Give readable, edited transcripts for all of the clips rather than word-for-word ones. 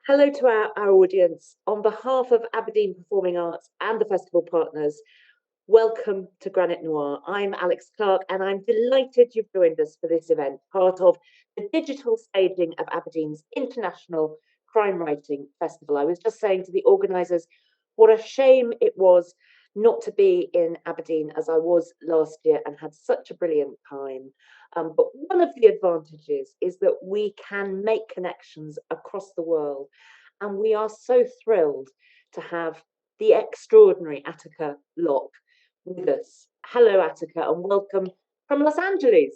Hello to our audience. On behalf of Aberdeen Performing Arts and the festival partners, welcome to Granite Noir. I'm Alex Clark and I'm delighted you've joined us for this event, part of the digital staging of Aberdeen's International Crime Writing Festival. I was just saying to the organisers what a shame it was not to be in Aberdeen as I was last year and had such a brilliant time. But one of the advantages is that we can make connections across the world. And we are so thrilled to have the extraordinary Attica Locke with us. Hello, Attica, and welcome from Los Angeles.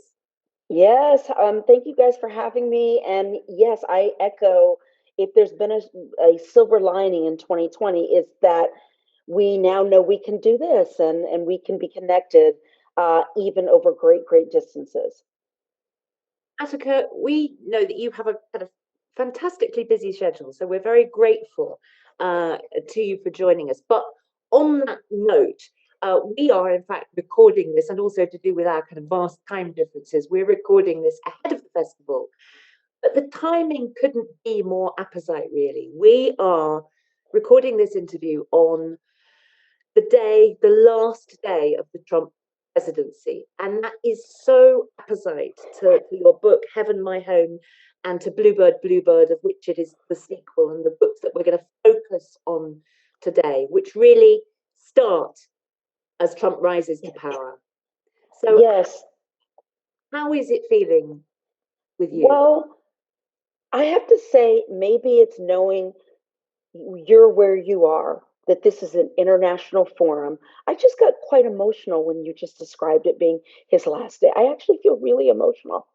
Yes, thank you guys for having me. And yes, I echo if there's been a silver lining in 2020, is that we now know we can do this and we can be connected even over great distances. Attica, we know that you have a kind of fantastically busy schedule, so we're very grateful to you for joining us. But on that note, we are in fact recording this, and also to do with our kind of vast time differences, we're recording this ahead of the festival. But the timing couldn't be more apposite, really. We are recording this interview on the last day of the Trump presidency. And that is so apposite to your book, Heaven, My Home, and to Bluebird, of which it is the sequel, and the books that we're going to focus on today, which really start as Trump rises to power. So, yes, how is it feeling with you? well, I have to say, maybe it's knowing you're where you are, that this is an international forum. I just got quite emotional when you just described it being his last day. I actually feel really emotional.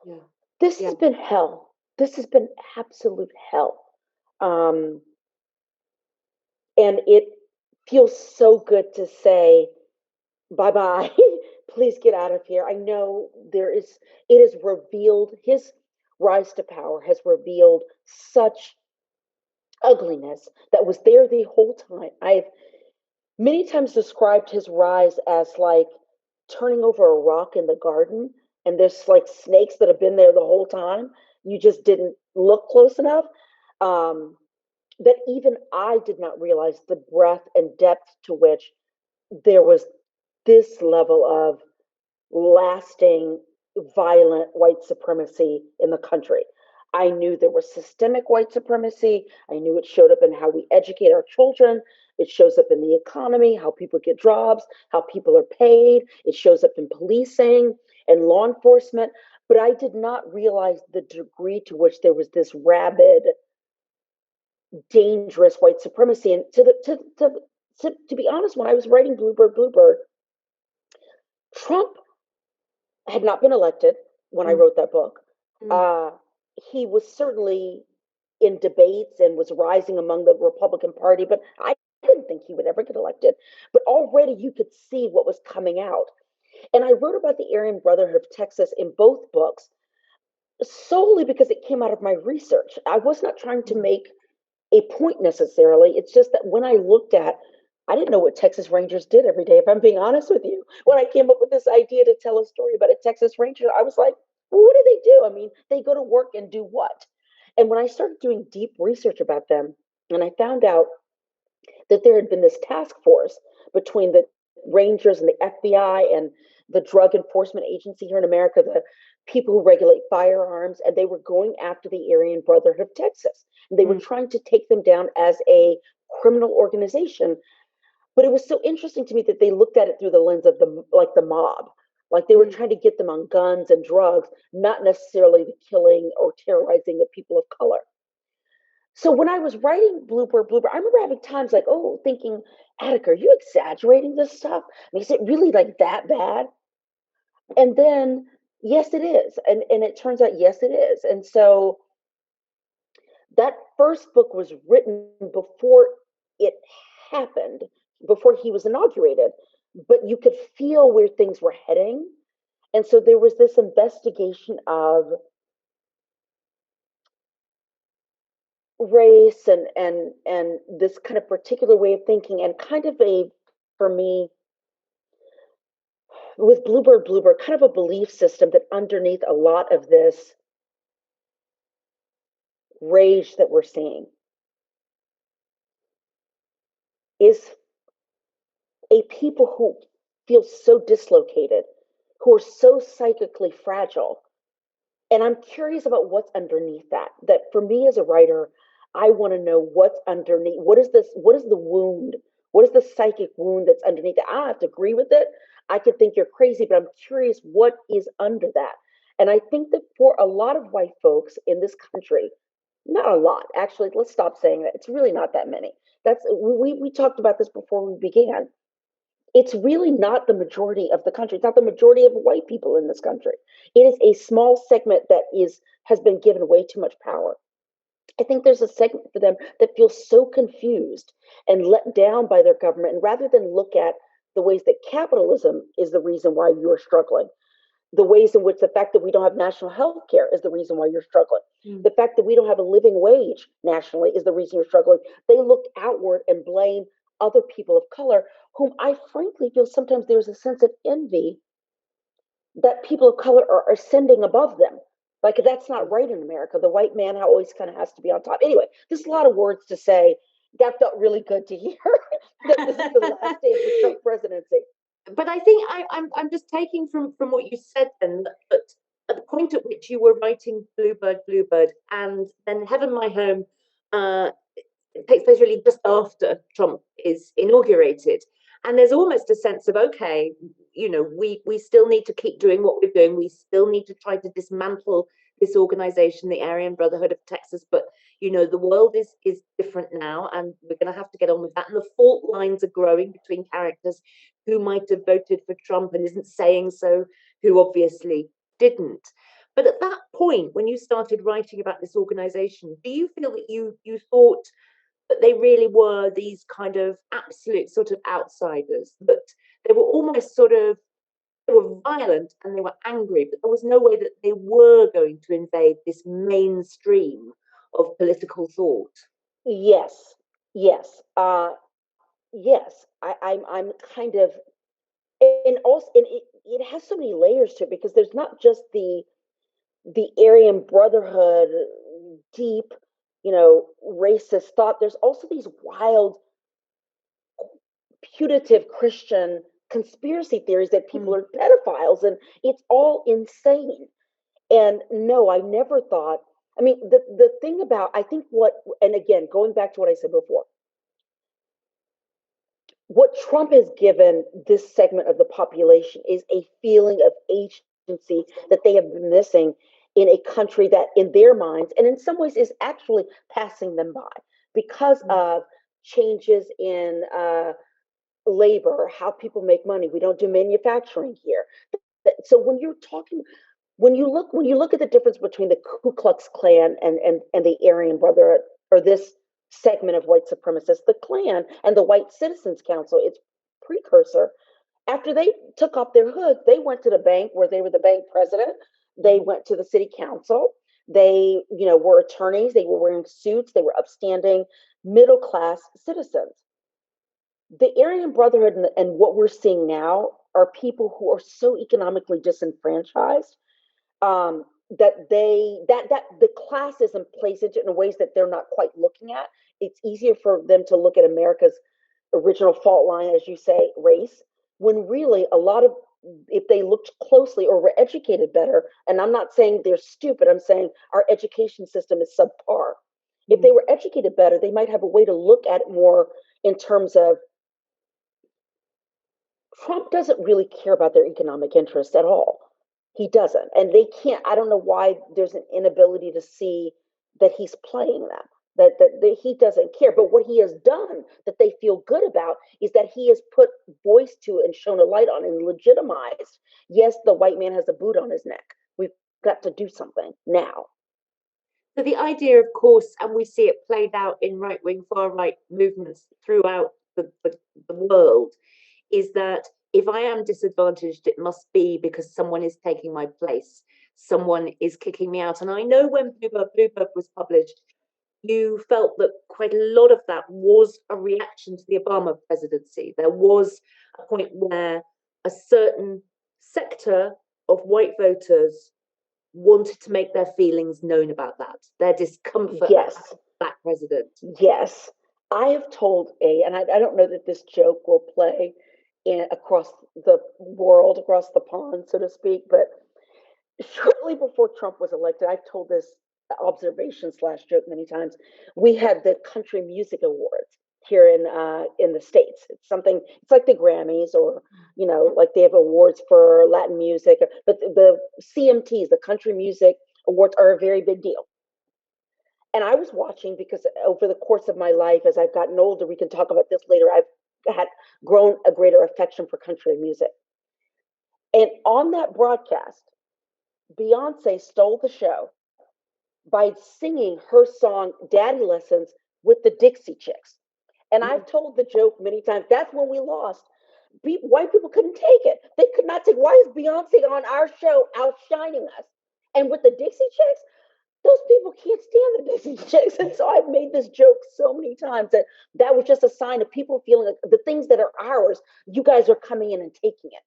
Yeah. This Yeah. has been hell. This has been absolute hell. Um, and it feels so good to say bye bye. Please get out of here. I know it has revealed his rise to power, has revealed such ugliness that was there the whole time. I've many times described his rise as like turning over a rock in the garden, and there's like snakes that have been there the whole time. You just didn't look close enough. That even I did not realize the breadth and depth to which there was this level of lasting violent white supremacy in the country. I knew there was systemic white supremacy. I knew it showed up in how we educate our children. It shows up in the economy, how people get jobs, how people are paid. It shows up in policing and law enforcement. But I did not realize the degree to which there was this rabid, dangerous white supremacy. And to be honest, when I was writing Bluebird, Trump had not been elected when I wrote that book. Uh, he was certainly in debates and was rising among the Republican Party, but I didn't think he would ever get elected. But already you could see what was coming out. And I wrote about the Aryan Brotherhood of Texas in both books solely because it came out of my research. I was not trying to make a point necessarily. It's just that when I looked at, I didn't know what Texas Rangers did every day, if I'm being honest with you. When I came up with this idea to tell a story about a Texas Ranger, I was like, well, what do they do? I mean, they go to work and do what? And when I started doing deep research about them, and I found out that there had been this task force between the Rangers and the FBI and the Drug Enforcement Agency here in America, the people who regulate firearms, and they were going after the Aryan Brotherhood of Texas. And they were trying to take them down as a criminal organization. But it was so interesting to me that they looked at it through the lens of the mob. Like they were trying to get them on guns and drugs, not necessarily the killing or terrorizing of people of color. So when I was writing Bluebird, I remember having times like, oh, thinking, Attica, are you exaggerating this stuff? I mean, is it really like that bad? And then, yes, it is. And it turns out, yes, it is. And so that first book was written before it happened, before he was inaugurated, but you could feel where things were heading. And so there was this investigation of race and this kind of particular way of thinking and kind of a, for me, with Bluebird, kind of a belief system that underneath a lot of this rage that we're seeing is a people who feel so dislocated, who are so psychically fragile. And I'm curious about what's underneath that. That for me as a writer, I want to know what's underneath. What is this? What is the wound? What is the psychic wound that's underneath it? I don't have to agree with it. I could think you're crazy, but I'm curious what is under that. And I think that for a lot of white folks in this country, not a lot, actually, let's stop saying that. It's really not that many. We talked about this before we began. It's really not the majority of the country. It's not the majority of white people in this country. It is a small segment that has been given way too much power. I think there's a segment for them that feels so confused and let down by their government. And rather than look at the ways that capitalism is the reason why you're struggling, the ways in which the fact that we don't have national health care is the reason why you're struggling. The fact that we don't have a living wage nationally is the reason you're struggling. They look outward and blame other people of color, whom I frankly feel sometimes there's a sense of envy that people of color are ascending above them. Like, that's not right in America. The white man always kind of has to be on top. Anyway, there's a lot of words to say. That felt really good to hear. That this is the last day of the Trump presidency. But I think I'm just taking from what you said then that at the point at which you were writing Bluebird, and then Heaven My Home, it takes place really just after Trump is inaugurated, and there's almost a sense of, okay, we still need to keep doing what we're doing. We still need to try to dismantle this organization, the Aryan Brotherhood of Texas, but the world is different now, and we're going to have to get on with that. And the fault lines are growing between characters who might have voted for Trump and isn't saying so, who obviously didn't. But at that point, when you started writing about this organization, do you feel that you thought that they really were these kind of absolute sort of outsiders, that they were almost sort of, they were violent and they were angry, but there was no way that they were going to invade this mainstream of political thought? Yes, yes, yes. I'm kind of, and also, and it has so many layers to it, because there's not just the Aryan Brotherhood, deep, racist thought. There's also these wild, putative Christian conspiracy theories that people are pedophiles, and it's all insane. And no, I never thought. I mean, the thing about, I think and again, going back to what I said before, what Trump has given this segment of the population is a feeling of agency that they have been missing in a country that, in their minds, and in some ways, is actually passing them by because of changes in labor, how people make money. We don't do manufacturing here. So when you look at the difference between the Ku Klux Klan and the Aryan Brotherhood, or this segment of white supremacists, the Klan and the White Citizens Council, its precursor, after they took off their hoods, they went to the bank where they were the bank president. They went to the city council. They, were attorneys. They were wearing suits. They were upstanding middle class citizens. The Aryan Brotherhood and what we're seeing now are people who are so economically disenfranchised, that the classism plays into it in ways that they're not quite looking at. It's easier for them to look at America's original fault line, as you say, race, when really a lot of, if they looked closely or were educated better, and I'm not saying they're stupid, I'm saying our education system is subpar. If they were educated better, they might have a way to look at it more in terms of, Trump doesn't really care about their economic interests at all. He doesn't. And they can't, I don't know why there's an inability to see that he's playing them, that he doesn't care. But what he has done that they feel good about is that he has put voice to and shown a light on and legitimized, yes, the white man has a boot on his neck. We've got to do something now. So the idea, of course, and we see it played out in right-wing, far-right movements throughout the world, is that if I am disadvantaged, it must be because someone is taking my place. Someone is kicking me out. And I know when Bluebird was published, you felt that quite a lot of that was a reaction to the Obama presidency. There was a point where a certain sector of white voters wanted to make their feelings known about that, their discomfort Yes. at Black president. Yes. I have told and I don't know that this joke will play across the world, across the pond, so to speak, but shortly before Trump was elected, I've told this observation slash joke many times. We had the Country Music Awards here in the States. It's something. It's like the Grammys, or like they have awards for Latin music. But the CMTs, the Country Music Awards, are a very big deal. And I was watching because over the course of my life, as I've gotten older, we can talk about this later, I've had grown a greater affection for country music. And on that broadcast, Beyonce stole the show by singing her song Daddy Lessons with the Dixie Chicks. And I've told the joke many times, that's when we lost. White people couldn't take it. They could not take, why is Beyonce on our show outshining us? And with the Dixie Chicks, those people can't stand the Dixie Chicks. And so I've made this joke so many times that was just a sign of people feeling like the things that are ours, you guys are coming in and taking it.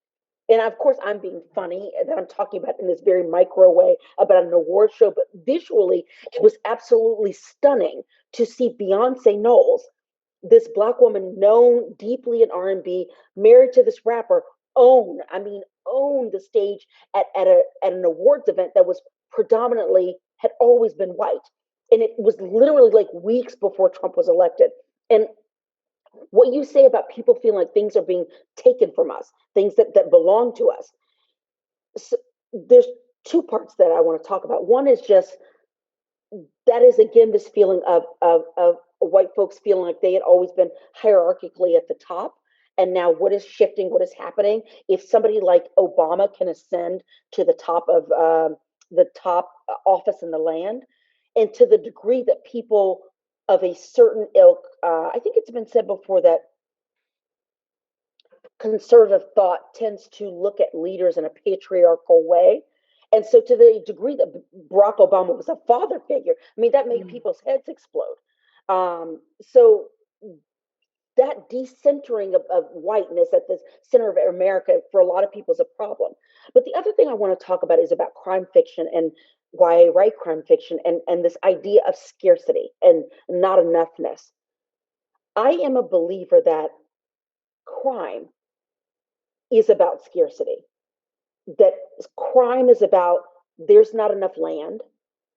And of course, I'm being funny that I'm talking about in this very micro way about an award show, but visually, it was absolutely stunning to see Beyonce Knowles, this Black woman known deeply in R&B, married to this rapper, own the stage at an awards event that was predominantly, had always been white. And it was literally like weeks before Trump was elected. And what you say about people feeling like things are being taken from us, things that belong to us. So there's two parts that I want to talk about. One is just, that is again this feeling of white folks feeling like they had always been hierarchically at the top, and now what is shifting, what is happening? If somebody like Obama can ascend to the top of the top office in the land, and to the degree that people of a certain ilk, I think it's been said before that conservative thought tends to look at leaders in a patriarchal way. And so, to the degree that Barack Obama was a father figure, I mean, that made people's heads explode. So, that decentering of whiteness at the center of America for a lot of people is a problem. But the other thing I want to talk about is about crime fiction and why I write crime fiction, and this idea of scarcity and not enoughness. I am a believer that crime is about scarcity, that crime is about there's not enough land,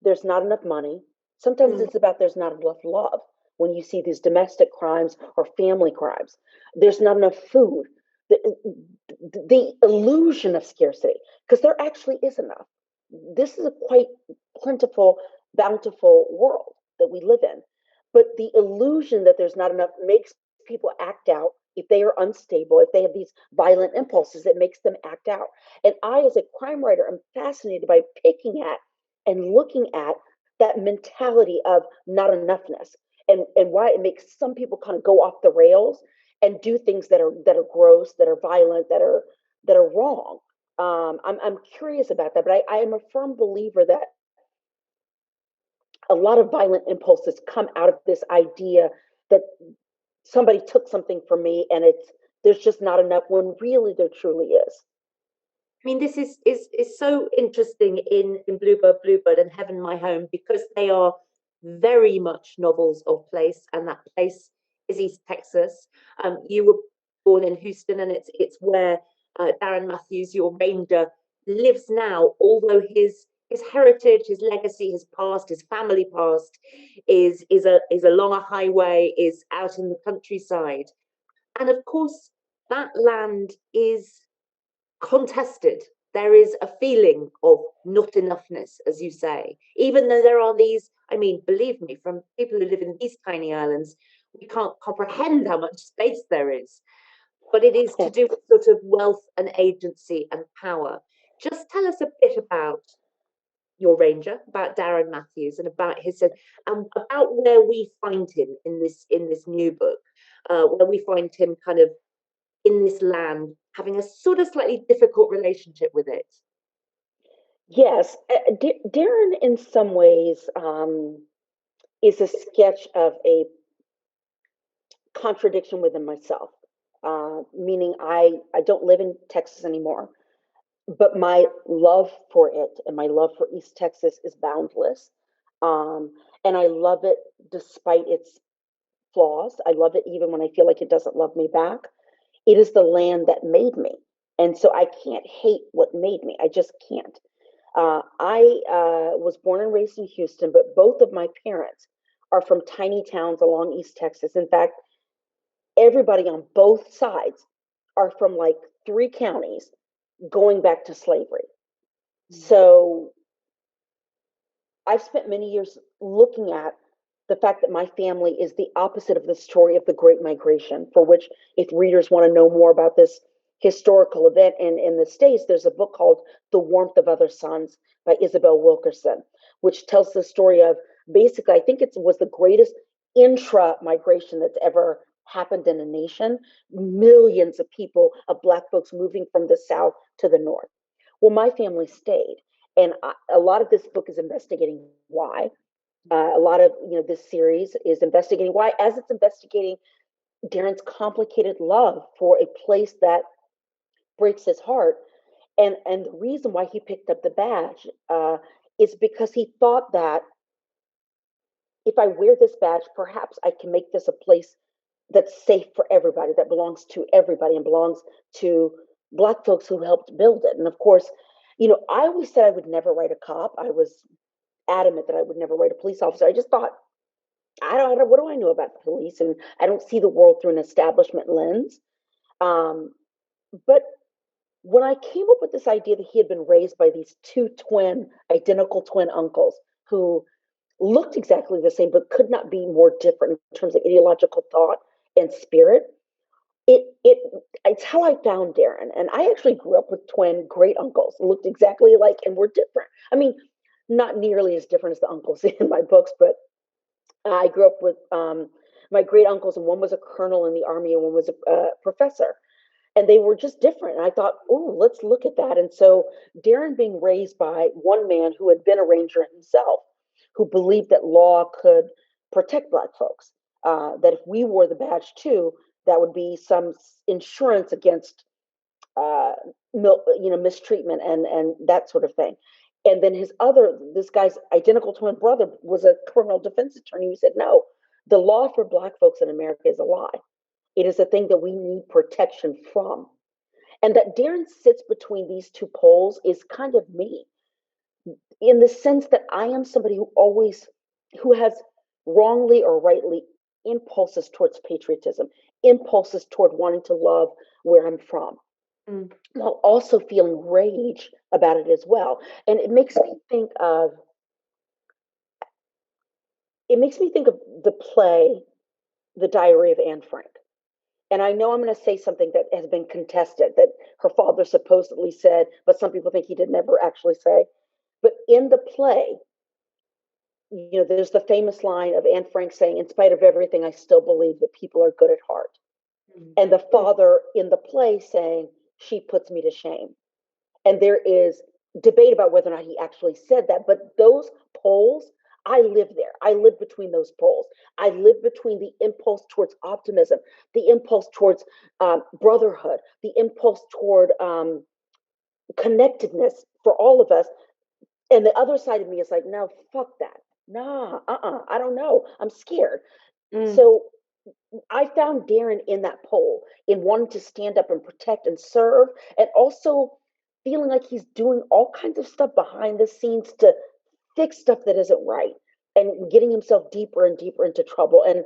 there's not enough money. Sometimes it's about there's not enough love. When you see these domestic crimes or family crimes, there's not enough food. The illusion of scarcity, because there actually is enough. This is a quite plentiful, bountiful world that we live in. But the illusion that there's not enough makes people act out. If they are unstable, if they have these violent impulses, it makes them act out. And I, as a crime writer, am fascinated by picking at and looking at that mentality of not enoughness, and why it makes some people kind of go off the rails and do things that are gross, that are violent, that are wrong. I'm curious about that, but I am a firm believer that a lot of violent impulses come out of this idea that somebody took something from me, and there's just not enough, when really there truly is. I mean, this is so interesting in Bluebird and Heaven My Home, because they are very much novels of place, and that place is East Texas. You were born in Houston, and it's where Darren Matthews, your ranger, lives now, although his heritage, his legacy, his past, his family past is along a highway, is out in the countryside. And of course, that land is contested. There is a feeling of not enoughness, as you say, even though there are these, I mean, believe me, from people who live in these tiny islands, we can't comprehend how much space there is. But it is to do with sort of wealth and agency and power. Just tell us a bit about your ranger, about Darren Matthews, and about his, and about where we find him in this new book, where we find him kind of in this land, having a sort of slightly difficult relationship with it. Yes, Darren, in some ways, is a sketch of a contradiction within myself. Meaning, I don't live in Texas anymore. but my love for it and my love for East Texas is boundless. And I love it despite its flaws. I love it even when I feel like it doesn't love me back. It is the land that made me. And so I can't hate what made me. I just can't. I was born and raised in Houston, but both of my parents are from tiny towns along East Texas. In fact, everybody on both sides are from like 3 counties going back to slavery. So I've spent many years looking at the fact that my family is the opposite of the story of the Great Migration, for which, if readers want to know more about this historical event in the States, there's a book called The Warmth of Other Suns by Isabel Wilkerson, which tells the story of basically, I think it was the greatest intra migration that's ever happened in a nation. Millions of people, of Black folks moving from the South to the North. Well, my family stayed. And a lot of this book is investigating why. A lot of this series is investigating why, as it's investigating Darren's complicated love for a place that breaks his heart, and the reason why he picked up the badge is because he thought that if I wear this badge, perhaps I can make this a place that's safe for everybody, that belongs to everybody, and belongs to Black folks who helped build it. And of course, I always said I would never write a cop. I was adamant that I would never write a police officer. I just thought, I don't, what do I know about police? And I don't see the world through an establishment lens. But when I came up with this idea that he had been raised by these two identical twin uncles who looked exactly the same, but could not be more different in terms of ideological thought and spirit, it's how I found Darren. And I actually grew up with twin great uncles, looked exactly alike and were different. I mean, not nearly as different as the uncles in my books, but I grew up with my great uncles, and one was a colonel in the army and one was a professor. And they were just different. And I thought, oh, let's look at that. And so Darren being raised by one man who had been a ranger himself, who believed that law could protect Black folks, that if we wore the badge too, that would be some insurance against mistreatment and that sort of thing. And then this guy's identical twin brother was a criminal defense attorney who said, no, the law for Black folks in America is a lie. It is a thing that we need protection from. And that Darren sits between these two poles is kind of me, in the sense that I am somebody who has wrongly or rightly impulses towards patriotism, impulses toward wanting to love where I'm from, while also feeling rage about it as well. And it makes me think of the play, The Diary of Anne Frank. And I know I'm going to say something that has been contested, that her father supposedly said, but some people think he did never actually say. But in the play, there's the famous line of Anne Frank saying, in spite of everything, I still believe that people are good at heart. And the father in the play saying, she puts me to shame. And there is debate about whether or not he actually said that. But those poles, I live there. I live between those poles. I live between the impulse towards optimism, the impulse towards brotherhood, the impulse toward connectedness for all of us. And the other side of me is like, no, fuck that. Nah, I don't know. I'm scared. So I found Darren in that pole, in wanting to stand up and protect and serve, and also feeling like he's doing all kinds of stuff behind the scenes to fix stuff that isn't right, and getting himself deeper and deeper into trouble. And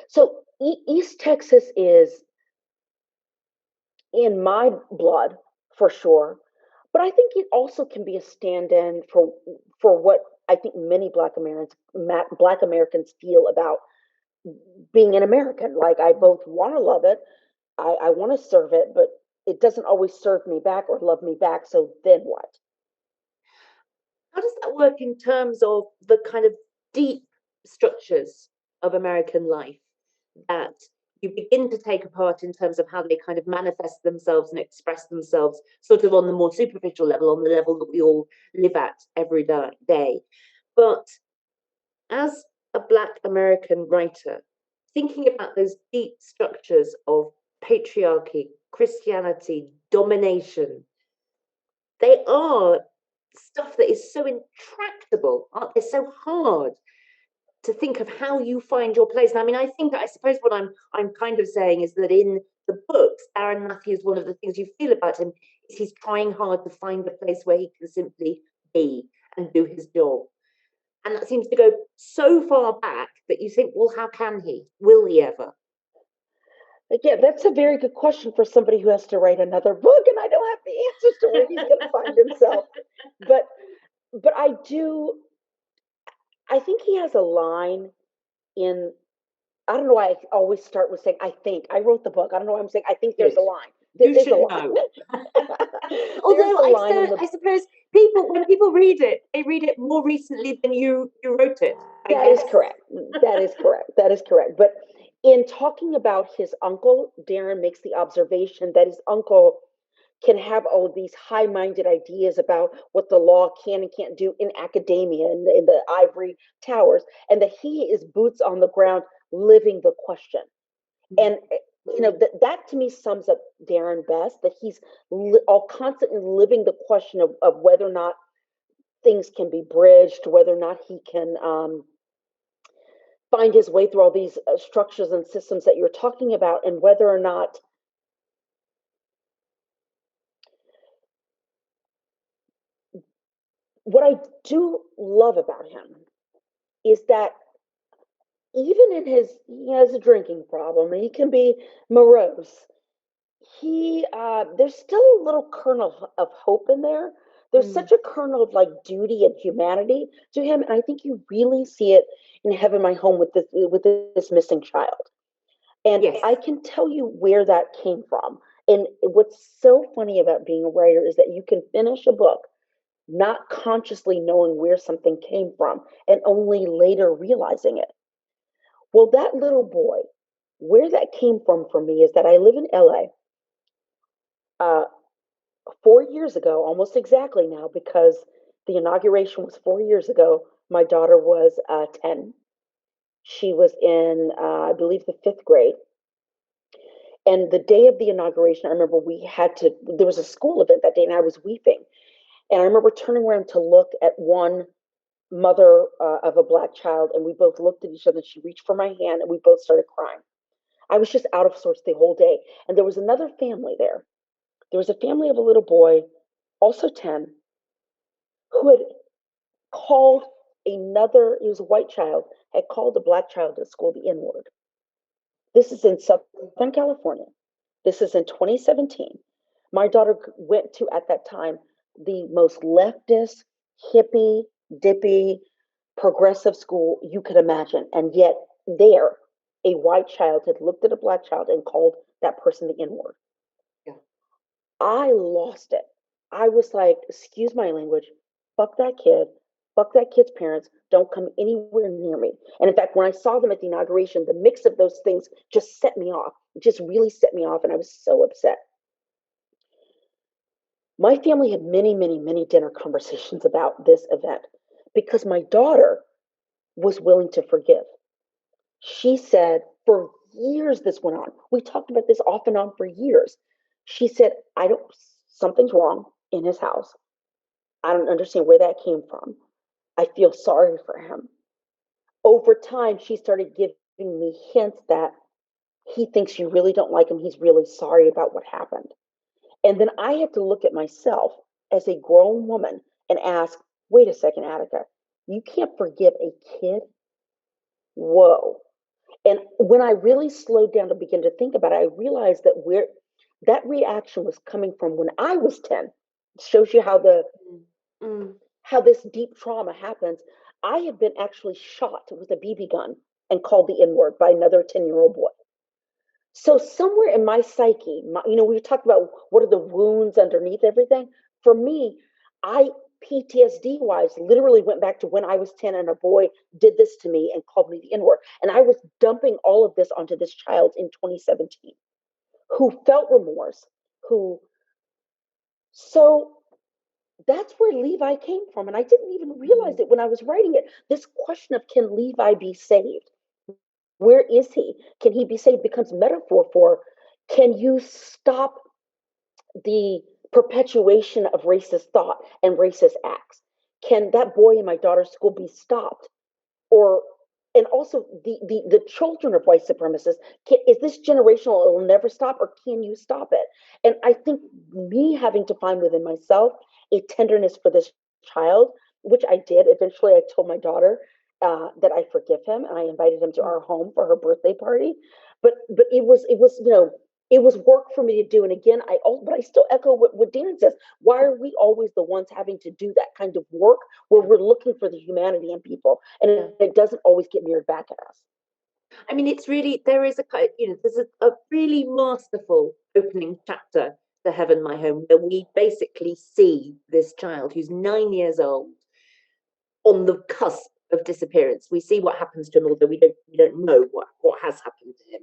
so East Texas is in my blood for sure, but I think it also can be a stand-in for what I think many Black Americans feel about being an American. Like, I both want to love it, I want to serve it, but it doesn't always serve me back or love me back. So then what? How does that work in terms of the kind of deep structures of American life that you begin to take apart in terms of how they kind of manifest themselves and express themselves, sort of on the more superficial level, on the level that we all live at every day? But as a Black American writer, thinking about those deep structures of patriarchy, Christianity, domination, they are stuff that is so intractable. It's so hard to think of how you find your place. And I mean, I suppose what I'm kind of saying is that in the books, Darren Matthews, one of the things you feel about him is he's trying hard to find a place where he can simply be and do his job. And that seems to go so far back that you think, well, how can he? Will he ever? Again, that's a very good question for somebody who has to write another book, and I don't have the answers to where he's going to find himself. But I think he has a line in, I don't know why I always start with saying, I think. I wrote the book. I don't know why I'm saying, I think there's a line. There you is should a line. know. Although I suppose when people read it, they read it more recently than you wrote it. That is correct. That is correct. That is correct. But in talking about his uncle, Darren makes the observation that his uncle can have all of these high-minded ideas about what the law can and can't do in academia and in the ivory towers, and that he is boots on the ground living the question. And that to me sums up Darren best, that he's all constantly living the question of whether or not things can be bridged, whether or not he can find his way through all these structures and systems that you're talking about, and whether or not what I do love about him is that even in he has a drinking problem, he can be morose. There's still a little kernel of hope in there. There's such a kernel of like duty and humanity to him, and I think you really see it in Heaven My Home with this missing child. And yes. I can tell you where that came from. And what's so funny about being a writer is that you can finish a book not consciously knowing where something came from and only later realizing it. Well, that little boy, where that came from for me is that I live in LA. 4 years ago, almost exactly now, because the inauguration was 4 years ago, my daughter was 10. She was in, I believe, the 5th grade. And the day of the inauguration, I remember there was a school event that day, and I was weeping. And I remember turning around to look at one mother of a Black child, and we both looked at each other, and she reached for my hand, and we both started crying. I was just out of sorts the whole day. And there was another family there. There was a family of a little boy, also 10, who had called he was a white child, had called a Black child at school the N-word. This is in Southern California. This is in 2017. My daughter went to, at that time, the most leftist, hippie, dippy, progressive school you could imagine. And yet there, a white child had looked at a Black child and called that person the N-word. Yeah. I lost it. I was like, excuse my language, fuck that kid, fuck that kid's parents, don't come anywhere near me. And in fact, when I saw them at the inauguration, the mix of those things just set me off. It just really set me off, and I was so upset. My family had many, many, many dinner conversations about this event because my daughter was willing to forgive. She said, for years this went on. We talked about this off and on for years. She said, something's wrong in his house. I don't understand where that came from. I feel sorry for him. Over time, she started giving me hints that he thinks you really don't like him. He's really sorry about what happened. And then I had to look at myself as a grown woman and ask, wait a second, Attica, you can't forgive a kid? Whoa. And when I really slowed down to begin to think about it, I realized that that reaction was coming from when I was 10. It shows you how how this deep trauma happens. I had been actually shot with a BB gun and called the N-word by another 10-year-old boy. So somewhere in my psyche, we talked about what are the wounds underneath everything. For me, PTSD-wise, literally went back to when I was 10 and a boy did this to me and called me the N-word. And I was dumping all of this onto this child in 2017 who felt remorse, so that's where Levi came from. And I didn't even realize it when I was writing it. This question of, can Levi be saved? Where is he? Can he be saved? Becomes metaphor for, can you stop the perpetuation of racist thought and racist acts? Can that boy in my daughter's school be stopped? Or and also the children of white supremacists, is this generational, it will never stop, or can you stop it? And I think me having to find within myself a tenderness for this child, which I did. Eventually I told my daughter that I forgive him, and I invited him to our home for her birthday party. But it was it was work for me to do. And again, but I still echo what Dan says. Why are we always the ones having to do that kind of work where we're looking for the humanity in people, and it doesn't always get mirrored back at us? I mean, it's really, there is there's a really masterful opening chapter to Heaven, My Home, where we basically see this child who's 9 years old on the cusp of disappearance. We see what happens to him, although we don't know what has happened to him.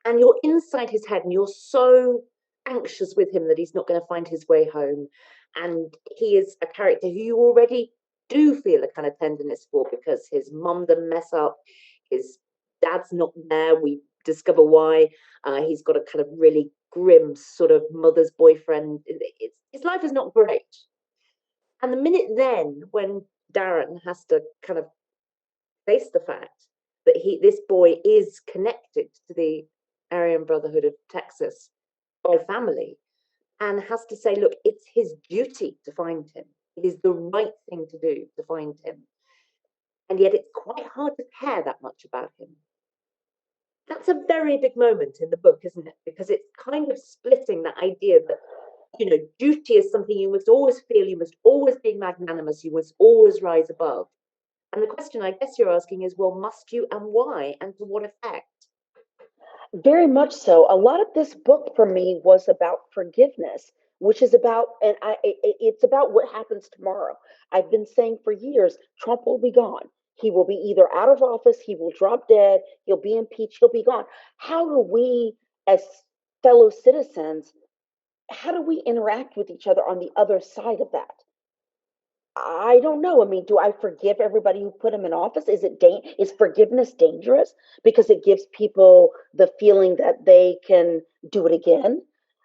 And you're inside his head and you're so anxious with him that he's not going to find his way home. And he is a character who you already do feel a kind of tenderness for, because his mum done mess up, his dad's not there. We discover why. He's got a kind of really grim sort of mother's boyfriend. His life is not great. And the minute then when Darren has to kind of face the fact that this boy is connected to the Aryan Brotherhood of Texas by family, and has to say, look, it's his duty to find him. It is the right thing to do to find him. And yet it's quite hard to care that much about him. That's a very big moment in the book, isn't it? Because it's kind of splitting that idea that, duty is something you must always feel, you must always be magnanimous, you must always rise above. And the question I guess you're asking is, well, must you, and why, and to what effect? Very much so. A lot of this book for me was about forgiveness, which is about, it's about what happens tomorrow. I've been saying for years, Trump will be gone. He will be either out of office, he will drop dead, he'll be impeached, he'll be gone. How do we, as fellow citizens, how do we interact with each other on the other side of that? I don't know. I mean, do I forgive everybody who put him in office? Is forgiveness dangerous because it gives people the feeling that they can do it again?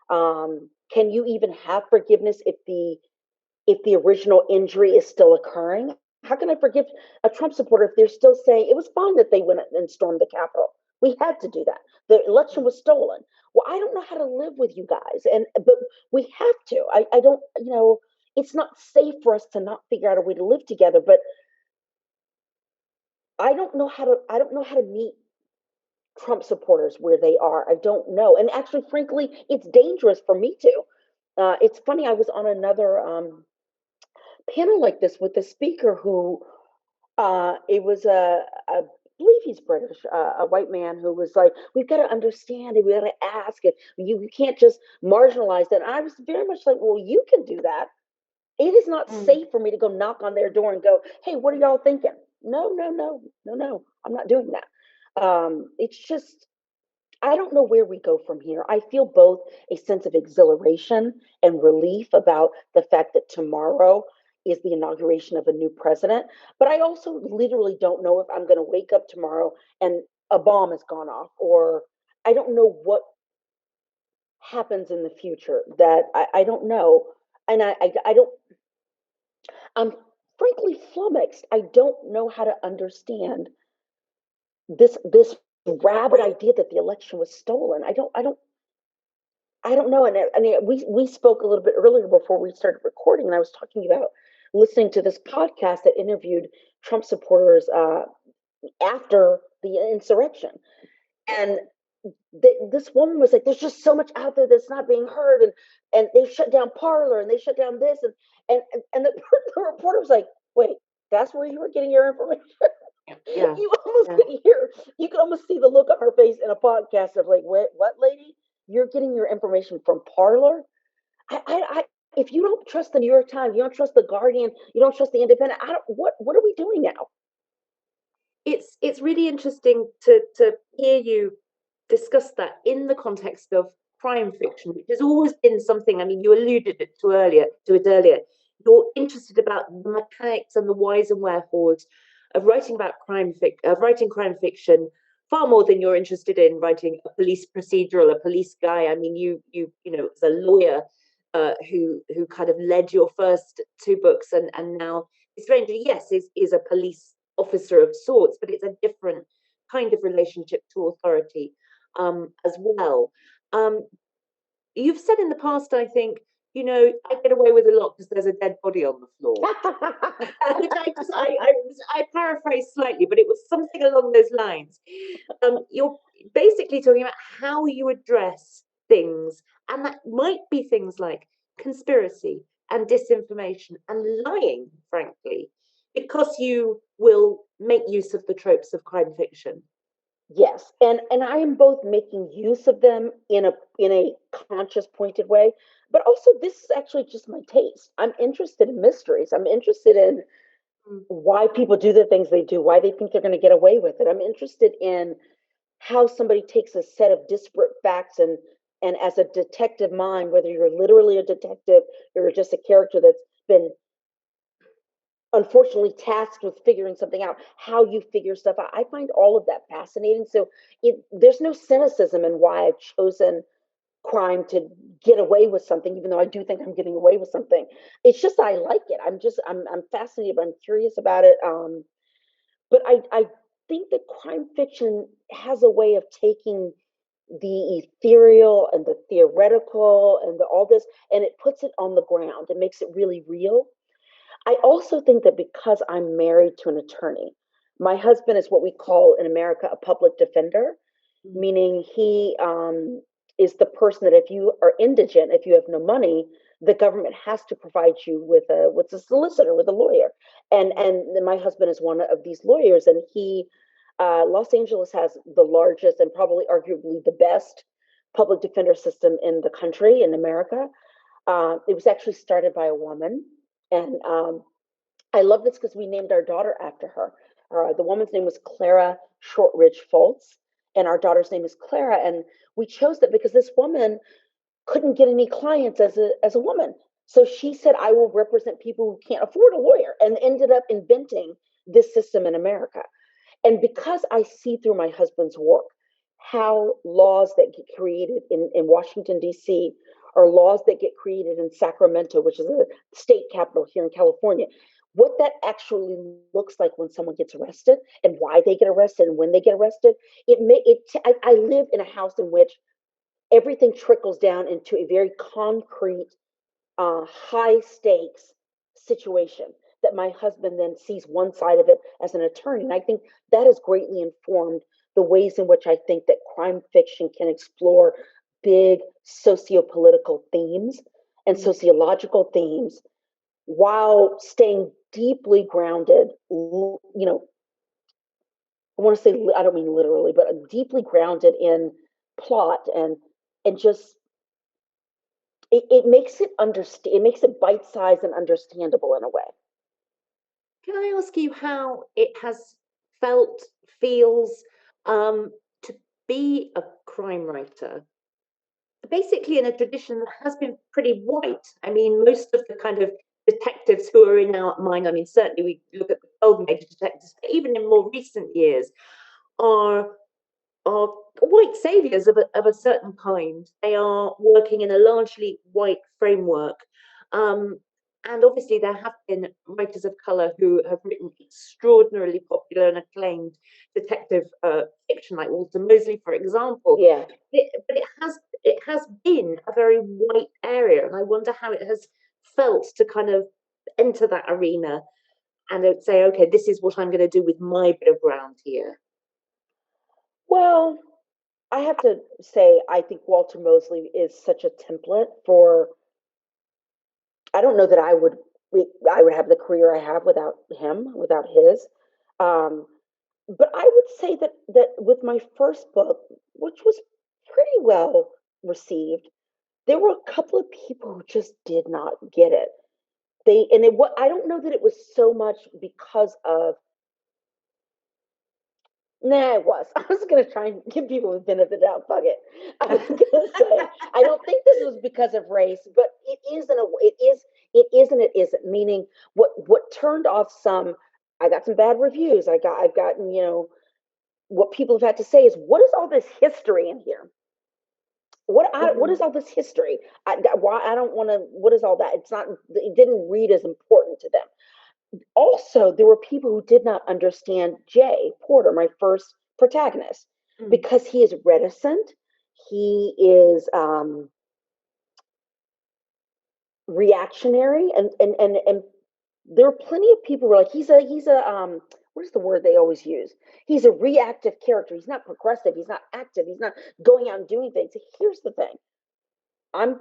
Can you even have forgiveness if the original injury is still occurring? How can I forgive a Trump supporter if they're still saying it was fine that they went and stormed the Capitol? We had to do that. The election was stolen. Well, I don't know how to live with you guys, but we have to. I don't. It's not safe for us to not figure out a way to live together. But I don't know how to meet Trump supporters where they are. I don't know. And actually, frankly, it's dangerous for me too. It's funny. I was on another panel like this with a speaker who it was I believe he's British, a white man who was like, we've got to understand it, we got to ask it. You can't just marginalize that. And I was very much like, well, you can do that. It is not safe for me to go knock on their door and go, hey, what are y'all thinking? No, no, no, no, no. I'm not doing that. It's just, I don't know where we go from here. I feel both a sense of exhilaration and relief about the fact that tomorrow is the inauguration of a new president. But I also literally don't know if I'm going to wake up tomorrow and a bomb has gone off, or I don't know what happens in the future. That I don't know. And I don't, I'm frankly flummoxed. I don't know how to understand this rabid idea that the election was stolen. I don't know. And I mean, we spoke a little bit earlier before we started recording, and I was talking about listening to this podcast that interviewed Trump supporters after the insurrection, and this woman was like, "There's just so much out there that's not being heard," and they shut down Parler and they shut down this, and the, the reporter was like, "Wait, that's where you were getting your information?" Yeah. You almost could hear, you could almost see the look on her face in a podcast of like, what lady? You're getting your information from Parler? If you don't trust the New York Times, you don't trust the Guardian, you don't trust the Independent. I don't. What are we doing now? It's really interesting to hear you discuss that in the context of crime fiction, which has always been something. I mean, you alluded it earlier. You're interested about the mechanics and the whys and wherefores of writing about writing crime fiction far more than you're interested in writing a police procedural, a police guy. I mean, you know, as a lawyer, who kind of led your first two books, and now Stranger, yes, is a police officer of sorts, but it's a different kind of relationship to authority as well. You've said in the past, I think, I get away with a lot because there's a dead body on the floor. Which I paraphrase slightly, but it was something along those lines. You're basically talking about how you address things, and that might be things like conspiracy and disinformation and lying, frankly, because you will make use of the tropes of crime fiction. Yes, and I am both making use of them in a conscious, pointed way, but also this is actually just my taste. I'm interested in mysteries. I'm interested in why people do the things they do, why they think they're going to get away with it. I'm interested in how somebody takes a set of disparate facts and as a detective mind, whether you're literally a detective or you're just a character that's been unfortunately tasked with figuring something out, how you figure stuff out. I find all of that fascinating. So there's no cynicism in why I've chosen crime to get away with something, even though I do think I'm getting away with something. It's just I like it. I'm fascinated. I'm curious about it. But I think that crime fiction has a way of taking the ethereal and the theoretical and all this, and it puts it on the ground. It makes it really real. I also think that because I'm married to an attorney, my husband is what we call in America a public defender, meaning he is the person that if you are indigent, if you have no money, the government has to provide you with a solicitor, with a lawyer. And my husband is one of these lawyers, and Los Angeles has the largest and probably arguably the best public defender system in the country, in America. It was actually started by a woman, and I love this because we named our daughter after her. The woman's name was Clara Shortridge Foltz, and our daughter's name is Clara. And we chose that because this woman couldn't get any clients as a woman. So she said, I will represent people who can't afford a lawyer, and ended up inventing this system in America. And because I see through my husband's work how laws that get created in Washington, D.C., are laws that get created in Sacramento, which is a state capital here in California, what that actually looks like when someone gets arrested and why they get arrested and when they get arrested. I live in a house in which everything trickles down into a very concrete, high stakes situation that my husband then sees one side of it as an attorney. And I think that has greatly informed the ways in which I think that crime fiction can explore big socio-political themes and sociological themes while staying deeply grounded, I want to say, I don't mean literally, but deeply grounded in plot and just it makes it makes it bite-sized and understandable in a way. Can I ask you how it has feels to be a crime writer? Basically, in a tradition that has been pretty white. I mean, most of the kind of detectives who are in our mind, I mean, certainly we look at the Golden Age detectives, but even in more recent years, are are white saviors of a certain kind. They are working in a largely white framework. And obviously, there have been writers of color who have written extraordinarily popular and acclaimed detective fiction, like Walter Mosley, for example. Yeah. But it has been a very white area, and I wonder how it has felt to kind of enter that arena and say, okay, this is what I'm going to do with my bit of ground here. Well, I have to say, I think Walter Mosley is such a template for. I don't know that I would have the career I have without him, without his. Um, but I would say that with my first book, which was pretty well received, there were a couple of people who just did not get it. I don't know that it was so much because of. Nah, it was. I was gonna try and give people the benefit of the doubt. Fuck it. I was gonna say I don't think this was because of race, but it is in a it is and it isn't. Meaning what turned off some. I got some bad reviews. I've gotten what people have had to say is what is all this history in here? what is all this history? Why I don't want to. What is all that? It's not. It didn't read as important to them. Also, there were people who did not understand Jay Porter, my first protagonist, because he is reticent. He is reactionary, and there are plenty of people who are like he's a what is the word they always use? He's a reactive character. He's not progressive. He's not active. He's not going out and doing things. Here's the thing. I'm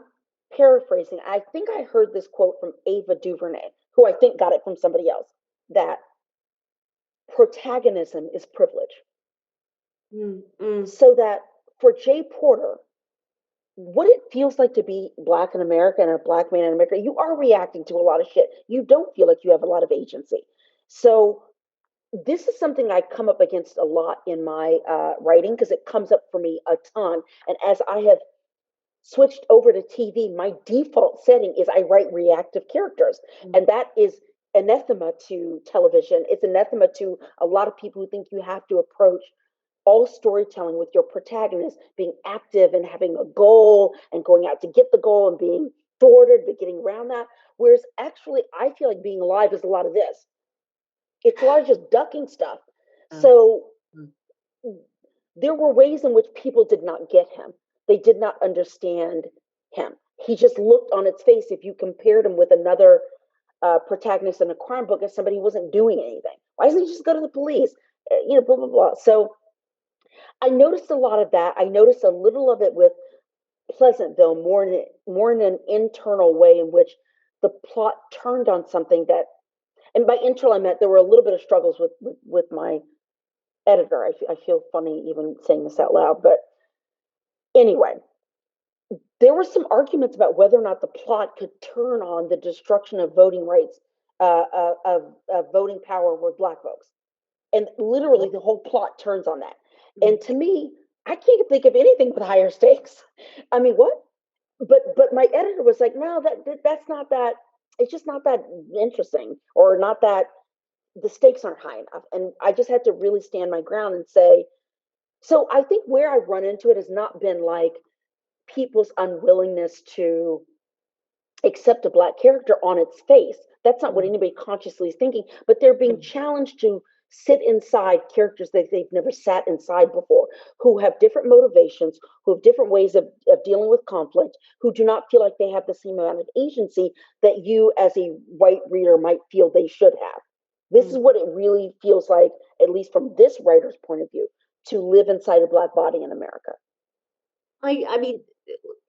paraphrasing. I think I heard this quote from Ava DuVernay, who I think got it from somebody else, that protagonism is privilege. So that for Jay Porter, what it feels like to be Black in America and a Black man in America, you are reacting to a lot of shit. You don't feel like you have a lot of agency. So this is something I come up against a lot in my writing, because it comes up for me a ton. And as I have switched over to TV, my default setting is I write reactive characters. And that is anathema to television. It's anathema to a lot of people who think you have to approach all storytelling with your protagonist being active and having a goal and going out to get the goal and being thwarted but getting around that. Whereas actually, I feel like being alive is a lot of this. It's a lot of just ducking stuff. So there were ways in which people did not get him. They did not understand him. He just looked on its face. If you compared him with another protagonist in a crime book as somebody who wasn't doing anything, why doesn't he just go to the police? Blah, blah, blah. So I noticed a lot of that. I noticed a little of it with Pleasantville, more in an internal way in which the plot turned on something that, and by internal I meant there were a little bit of struggles with my editor. I feel funny even saying this out loud, but anyway, there were some arguments about whether or not the plot could turn on the destruction of voting rights, of voting power with Black folks, and literally the whole plot turns on that. And to me, I can't think of anything with higher stakes. I mean, what? But my editor was like, no, that's not that. It's just not that interesting, or not that the stakes aren't high enough. And I just had to really stand my ground and say. So I think where I run into it has not been like people's unwillingness to accept a Black character on its face. That's not what anybody consciously is thinking, but they're being challenged to sit inside characters that they've never sat inside before, who have different motivations, who have different ways of dealing with conflict, who do not feel like they have the same amount of agency that you as a white reader might feel they should have. This is what it really feels like, at least from this writer's point of view, to live inside a Black body in America. I mean,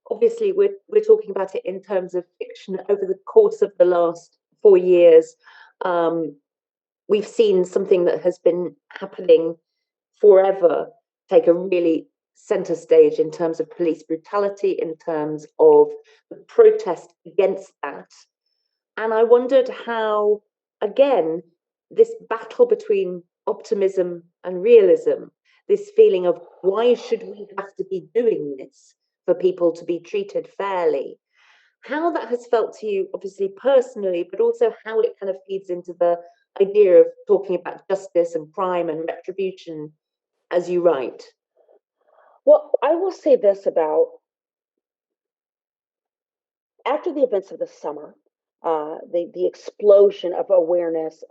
obviously we're talking about it in terms of fiction. Over the course of the last 4 years, we've seen something that has been happening forever take a really center stage in terms of police brutality, in terms of the protest against that. And I wondered how, again, this battle between optimism and realism, this feeling of why should we have to be doing this for people to be treated fairly, how that has felt to you, obviously personally, but also how it kind of feeds into the idea of talking about justice and crime and retribution as you write. Well, I will say this about after the events of the summer, the explosion of awareness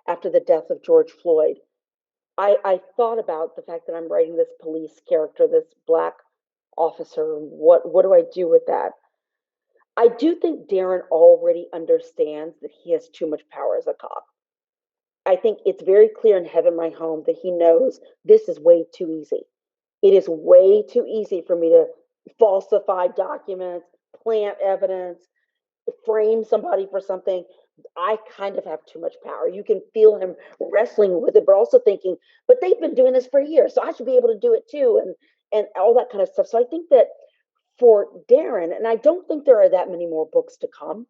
after the death of George Floyd, I thought about the fact that I'm writing this police character, this Black officer. What do I do with that? I do think Darren already understands that he has too much power as a cop. I think it's very clear in Heaven My Home that he knows this is way too easy. It is way too easy for me to falsify documents, plant evidence, frame somebody for something. I kind of have too much power. You can feel him wrestling with it, but also thinking, but they've been doing this for years, so I should be able to do it too, and all that kind of stuff. So I think that for Darren, and I don't think there are that many more books to come.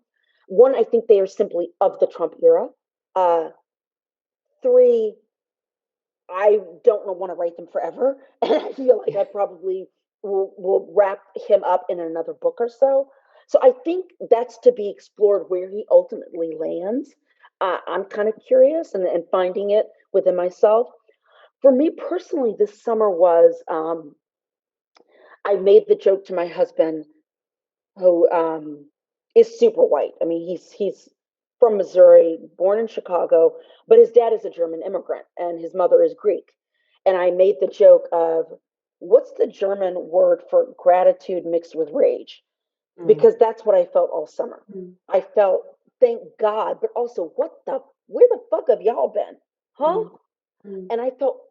One, I think they are simply of the Trump era. Three, I don't want to write them forever, and I feel like I probably will wrap him up in another book or so. So I think that's to be explored where he ultimately lands. I'm kind of curious and finding it within myself. For me personally, this summer was I made the joke to my husband, who is super white. I mean, he's from Missouri, born in Chicago, but his dad is a German immigrant and his mother is Greek. And I made the joke of, what's the German word for gratitude mixed with rage? Because that's what I felt all summer. I felt, thank God, but also, where the fuck have y'all been? Huh? And I felt,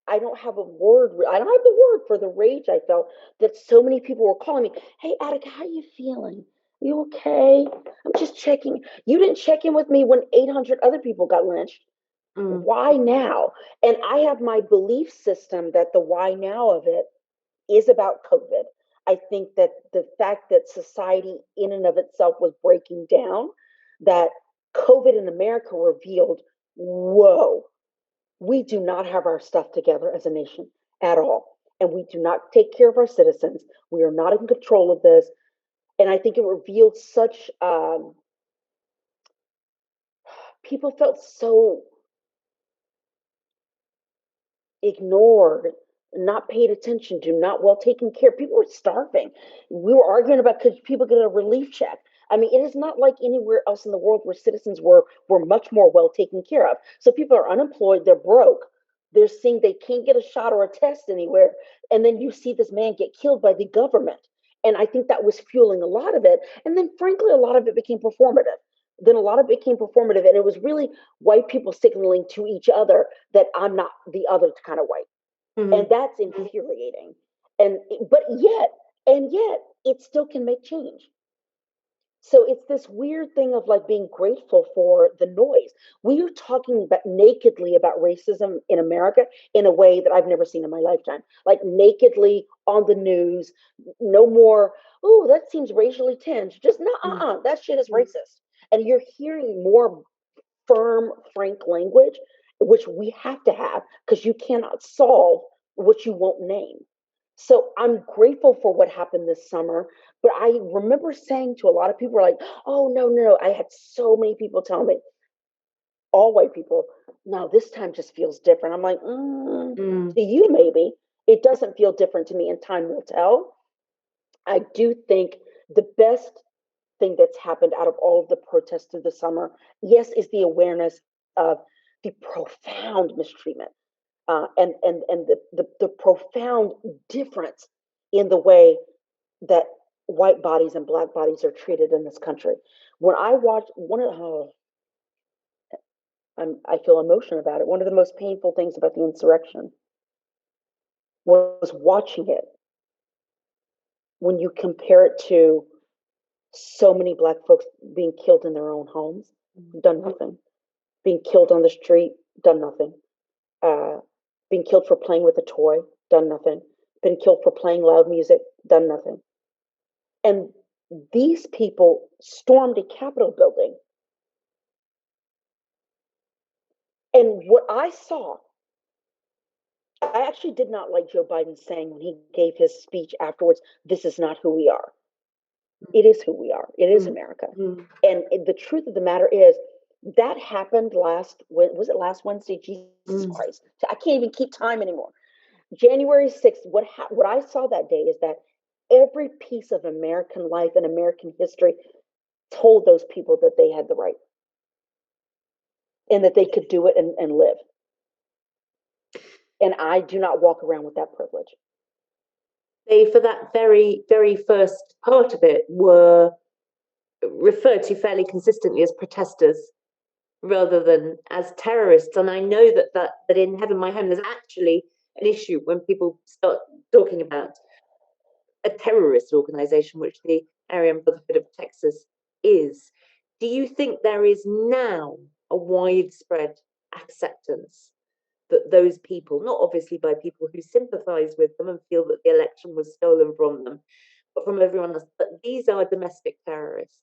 I don't have a word. I don't have the word for the rage I felt that so many people were calling me. Hey, Attica, how you feeling? You okay? I'm just checking. You didn't check in with me when 800 other people got lynched. Why now? And I have my belief system that the why now of it is about COVID. I think that the fact that society in and of itself was breaking down, that COVID in America revealed, whoa, we do not have our stuff together as a nation at all. And we do not take care of our citizens. We are not in control of this. And I think it revealed such, people felt so ignored, not paid attention to, not well taken care. People were starving. We were arguing about, could people get a relief check? I mean, it is not like anywhere else in the world where citizens were much more well taken care of. So people are unemployed, they're broke, they're seeing they can't get a shot or a test anywhere, and then you see this man get killed by the government. And I think that was fueling a lot of it. And then, frankly, a lot of it became performative. Then a lot of it became performative, and it was really white people signaling to each other that I'm not the other kind of white. And that's infuriating. And but yet it still can make change. So it's this weird thing of like being grateful for the noise. We are talking about nakedly about racism in America in a way that I've never seen in my lifetime. Like nakedly on the news, no more, oh, that seems racially tinged. Just no, that shit is racist. And you're hearing more firm, frank language, which we have to have because you cannot solve what you won't name. So I'm grateful for what happened this summer. But I remember saying to a lot of people, like, oh, no, no, no. I had so many people tell me, all white people, no, this time just feels different. I'm like, to you, maybe. It doesn't feel different to me, and time will tell. I do think the best thing that's happened out of all of the protests through the summer, yes, is the awareness of the profound mistreatment and the profound difference in the way that white bodies and black bodies are treated in this country. When I watch one of I feel emotion about it. One of the most painful things about the insurrection was watching it when you compare it to so many black folks being killed in their own homes, done nothing. Being killed on the street, done nothing. Being killed for playing with a toy, done nothing. Been killed for playing loud music, done nothing. And these people stormed a Capitol building. And what I saw, I actually did not like Joe Biden saying when he gave his speech afterwards, this is not who we are. It is who we are. It is America. And the truth of the matter is, that happened was it last Wednesday? Jesus Christ. I can't even keep time anymore. January 6th, what I saw that day is that every piece of American life and American history told those people that they had the right and that they could do it and live. And I do not walk around with that privilege. They, for that very, very first part of it, were referred to fairly consistently as protesters rather than as terrorists. And I know that in Heaven My Home, there's actually an issue when people start talking about a terrorist organization, which the Aryan Brotherhood of Texas is. Do you think there is now a widespread acceptance that those people, not obviously by people who sympathize with them and feel that the election was stolen from them, but from everyone else, but these are domestic terrorists?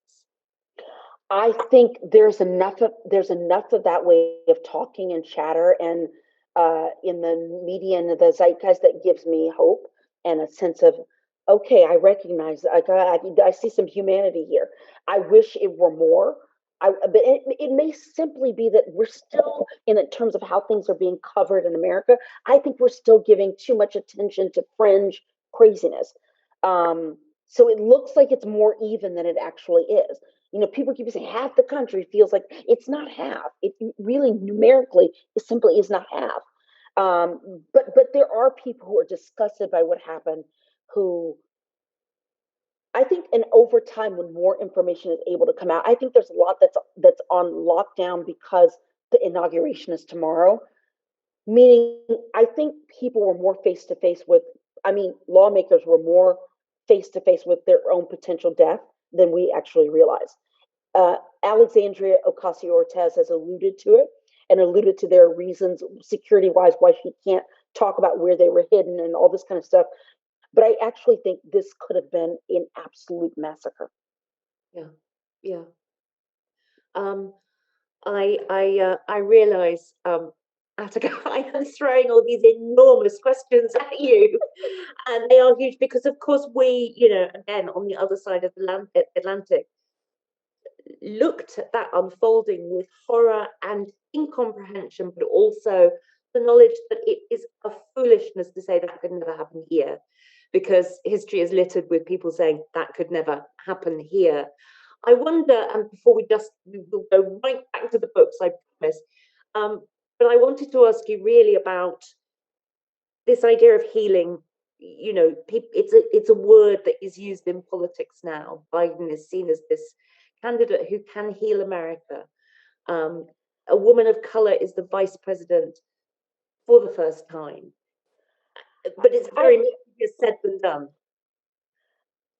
I think there's enough of that way of talking and chatter and in the media and the zeitgeist that gives me hope and a sense of, okay, I recognize, I see some humanity here. I wish it were more. But it may simply be that we're still, in terms of how things are being covered in America, I think we're still giving too much attention to fringe craziness. So it looks like it's more even than it actually is. You know, people keep saying half the country feels like it's not half. It really numerically it simply is not half. But there are people who are disgusted by what happened, who I think, and over time, when more information is able to come out, I think there's a lot that's on lockdown because the inauguration is tomorrow. Meaning, I think people were more face to face with. I mean, lawmakers were more face to face with their own potential death than we actually realize. Alexandria Ocasio Cortez has alluded to it and alluded to their reasons, security wise, why she can't talk about where they were hidden and all this kind of stuff. But I actually think this could have been an absolute massacre. Yeah, yeah. Um, I realize, Attica, I am throwing all these enormous questions at you, and they are huge because, of course, we, you know, again, on the other side of the Atlantic, looked at that unfolding with horror and incomprehension, but also the knowledge that it is a foolishness to say that could never happen here, because history is littered with people saying that could never happen here. I wonder, and before we'll go right back to the books, I promise, but I wanted to ask you really about this idea of healing. You know, it's a word that is used in politics now. Biden is seen as this candidate who can heal America. Um, a woman of color is the vice president for the first time, but it's very much easier said than done.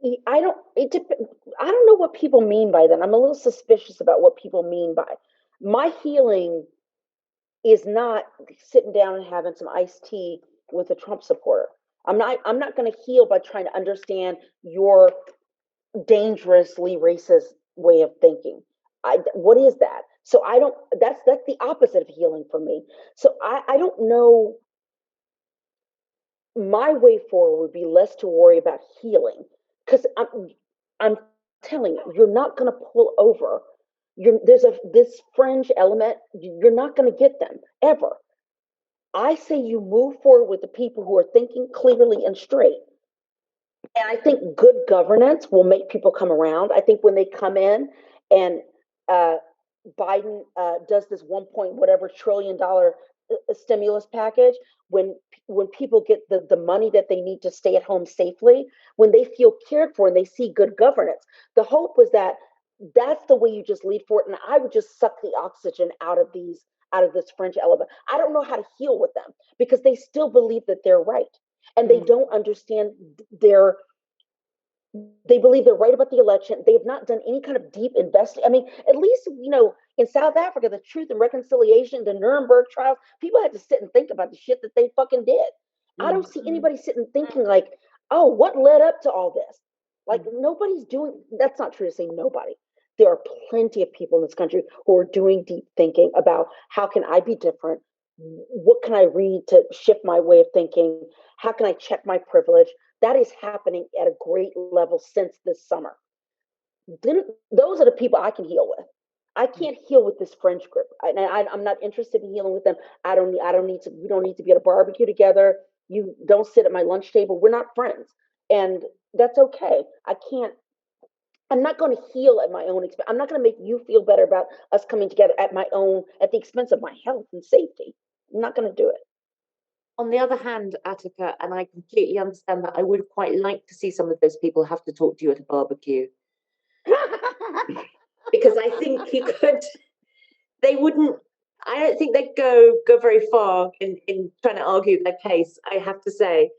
I don't. I don't know what people mean by that. I'm a little suspicious about what people mean by my healing. Is not sitting down and having some iced tea with a Trump supporter. I'm not going to heal by trying to understand your dangerously racist way of thinking. What is that? So I don't. That's the opposite of healing for me. So I don't know. My way forward would be less to worry about healing, because I'm telling you, you're not going to pull over. There's this fringe element. You're not going to get them ever. I say you move forward with the people who are thinking clearly and straight. And I think good governance will make people come around. I think when they come in and uh, Biden does this 1 point whatever trillion-dollar stimulus package, when people get the money that they need to stay at home safely, when they feel cared for and they see good governance, the hope was that that's the way you just lead for it. And I would just suck the oxygen out of this French element. I don't know how to heal with them because they still believe that they're right. And they don't understand their they believe they're right about the election. They have not done any kind of deep investing. I mean, at least, you know, in South Africa, the Truth and Reconciliation, the Nuremberg trials, people had to sit and think about the shit that they fucking did. I don't see anybody sitting thinking like, oh, what led up to all this? Like nobody's doing, that's not true to say nobody. There are plenty of people in this country who are doing deep thinking about how can I be different? What can I read to shift my way of thinking? How can I check my privilege? That is happening at a great level since this summer. Then those are the people I can heal with. I can't heal with this French group. I'm not interested in healing with them. I don't need to. We don't need to be at a barbecue together. You don't sit at my lunch table. We're not friends, and that's okay. I can't. I'm not going to heal at my own expense. I'm not going to make you feel better about us coming together at the expense of my health and safety. I'm not going to do it. On the other hand, Attica, and I completely understand that, I would quite like to see some of those people have to talk to you at a barbecue. Because I think you could, they wouldn't, I don't think they'd go very far in trying to argue their case, I have to say.